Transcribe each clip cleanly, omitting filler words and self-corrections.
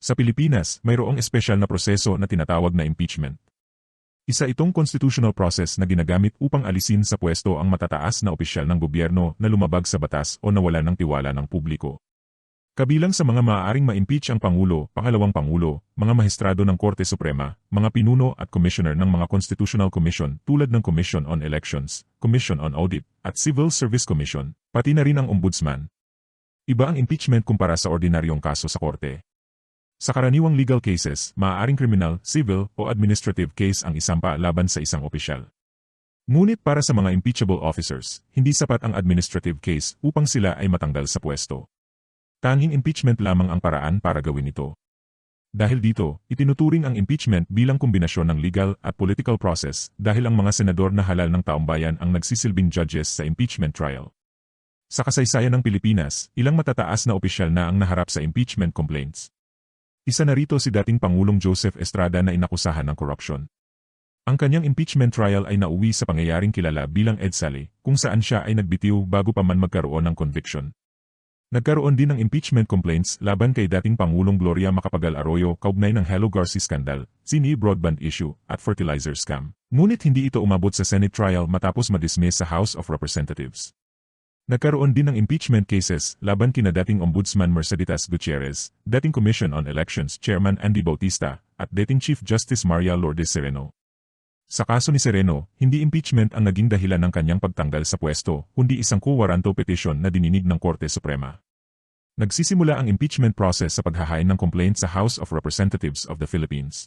Sa Pilipinas, mayroong espesyal na proseso na tinatawag na impeachment. Isa itong constitutional process na ginagamit upang alisin sa pwesto ang matataas na opisyal ng gobyerno na lumabag sa batas o nawalan ng tiwala ng publiko. Kabilang sa mga maaaring ma-impeach ang Pangulo, Pangalawang Pangulo, mga mahistrado ng Korte Suprema, mga pinuno at commissioner ng mga Constitutional Commission tulad ng Commission on Elections, Commission on Audit, at Civil Service Commission, pati na rin ang Ombudsman. Iba ang impeachment kumpara sa ordinaryong kaso sa Korte. Sa karaniwang legal cases, maaaring criminal, civil, o administrative case ang isampa laban sa isang opisyal. Ngunit para sa mga impeachable officers, hindi sapat ang administrative case upang sila ay matanggal sa pwesto. Tanging impeachment lamang ang paraan para gawin ito. Dahil dito, itinuturing ang impeachment bilang kombinasyon ng legal at political process dahil ang mga senador na halal ng taumbayan ang nagsisilbing judges sa impeachment trial. Sa kasaysayan ng Pilipinas, ilang matataas na opisyal na ang naharap sa impeachment complaints. Isa na rito si dating Pangulong Joseph Estrada na inakusahan ng korupsyon. Ang kanyang impeachment trial ay nauwi sa pangyayaring kilala bilang EDSALE, kung saan siya ay nagbitiw bago pa man magkaroon ng conviction. Nagkaroon din ng impeachment complaints laban kay dating Pangulong Gloria Macapagal Arroyo kaugnay ng Hello Garci scandal, Sini broadband issue, at fertilizer scam. Ngunit hindi ito umabot sa Senate trial matapos madismiss sa House of Representatives. Nagkaroon din ng impeachment cases laban kina dating Ombudsman Merceditas Gutierrez, dating Commission on Elections Chairman Andy Bautista, at dating Chief Justice Maria Lourdes Sereno. Sa kaso ni Sereno, hindi impeachment ang naging dahilan ng kanyang pagtanggal sa pwesto, kundi isang quo warranto petition na dininig ng Korte Suprema. Nagsisimula ang impeachment process sa paghahain ng complaint sa House of Representatives of the Philippines.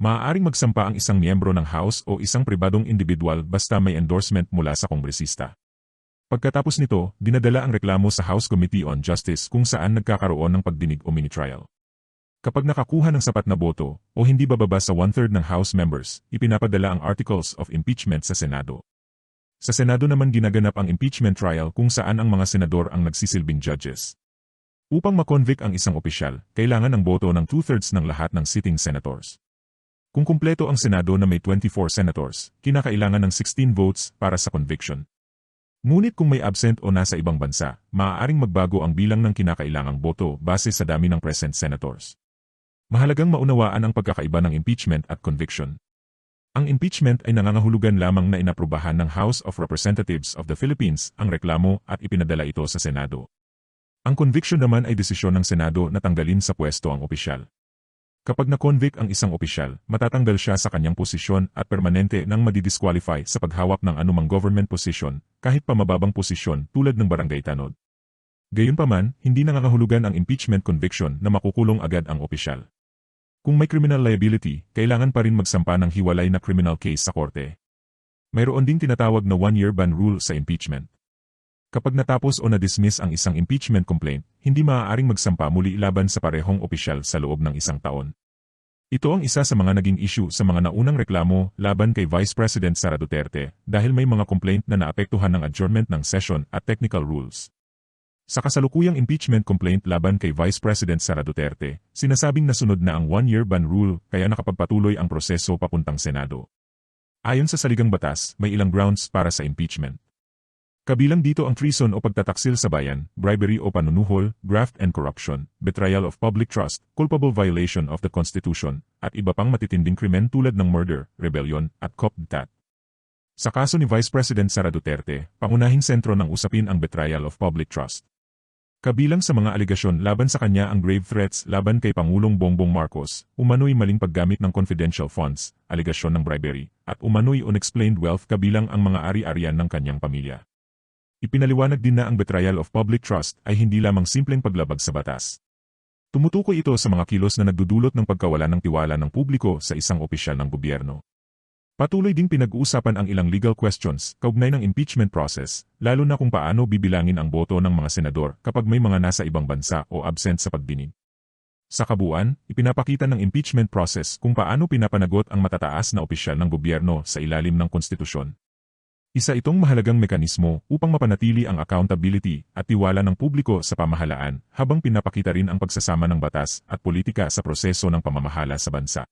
Maaaring magsampa ang isang miyembro ng House o isang pribadong individual basta may endorsement mula sa kongresista. Pagkatapos nito, dinadala ang reklamo sa House Committee on Justice kung saan nagkakaroon ng pagdinig o mini-trial. Kapag nakakuha ng sapat na boto, o hindi bababa sa 1/3 ng House members, ipinapadala ang Articles of Impeachment sa Senado. Sa Senado naman ginaganap ang impeachment trial kung saan ang mga senador ang nagsisilbing judges. Upang makonvict ang isang opisyal, kailangan ng boto ng 2/3 ng lahat ng sitting senators. Kung kumpleto ang Senado na may 24 senators, kinakailangan ng 16 votes para sa conviction. Ngunit kung may absent o nasa ibang bansa, maaaring magbago ang bilang ng kinakailangang boto base sa dami ng present senators. Mahalagang maunawaan ang pagkakaiba ng impeachment at conviction. Ang impeachment ay nangangahulugan lamang na inaprubahan ng House of Representatives of the Philippines ang reklamo at ipinadala ito sa Senado. Ang conviction naman ay desisyon ng Senado na tanggalin sa pwesto ang opisyal. Kapag na-convict ang isang opisyal, matatanggal siya sa kanyang posisyon at permanente nang madidisqualify sa paghawak ng anumang government position, kahit pa mababang posisyon tulad ng barangay tanod. Gayunpaman, hindi nangangahulugan ang impeachment conviction na makukulong agad ang opisyal. Kung may criminal liability, kailangan pa rin magsampa ng hiwalay na criminal case sa korte. Mayroon ding tinatawag na 1-year ban rule sa impeachment. Kapag natapos o na-dismiss ang isang impeachment complaint, hindi maaaring magsampa muli laban sa parehong opisyal sa loob ng isang taon. Ito ang isa sa mga naging issue sa mga naunang reklamo laban kay Vice President Sara Duterte dahil may mga complaint na naapektuhan ng adjournment ng session at technical rules. Sa kasalukuyang impeachment complaint laban kay Vice President Sara Duterte, sinasabing nasunod na ang 1-year ban rule kaya nakapagpatuloy ang proseso papuntang Senado. Ayon sa saligang batas, may ilang grounds para sa impeachment. Kabilang dito ang treason o pagtataksil sa bayan, bribery o panunuhol, graft and corruption, betrayal of public trust, culpable violation of the Constitution, at iba pang matitinding krimen tulad ng murder, rebellion, at coup d'etat. Sa kaso ni Vice President Sara Duterte, pangunahing sentro ng usapin ang betrayal of public trust. Kabilang sa mga aligasyon laban sa kanya ang grave threats laban kay Pangulong Bongbong Marcos, umano'y maling paggamit ng confidential funds, aligasyon ng bribery, at umano'y unexplained wealth kabilang ang mga ari-arian ng kanyang pamilya. Ipinaliwanag din na ang betrayal of public trust ay hindi lamang simpleng paglabag sa batas. Tumutukoy ito sa mga kilos na nagdudulot ng pagkawala ng tiwala ng publiko sa isang opisyal ng gobyerno. Patuloy ding pinag-uusapan ang ilang legal questions kaugnay ng impeachment process, lalo na kung paano bibilangin ang boto ng mga senador kapag may mga nasa ibang bansa o absent sa pagdinig. Sa kabuuan, ipinapakita ng impeachment process kung paano pinapanagot ang matataas na opisyal ng gobyerno sa ilalim ng konstitusyon. Isa itong mahalagang mekanismo upang mapanatili ang accountability at tiwala ng publiko sa pamahalaan habang pinapakita rin ang pagsasama ng batas at politika sa proseso ng pamamahala sa bansa.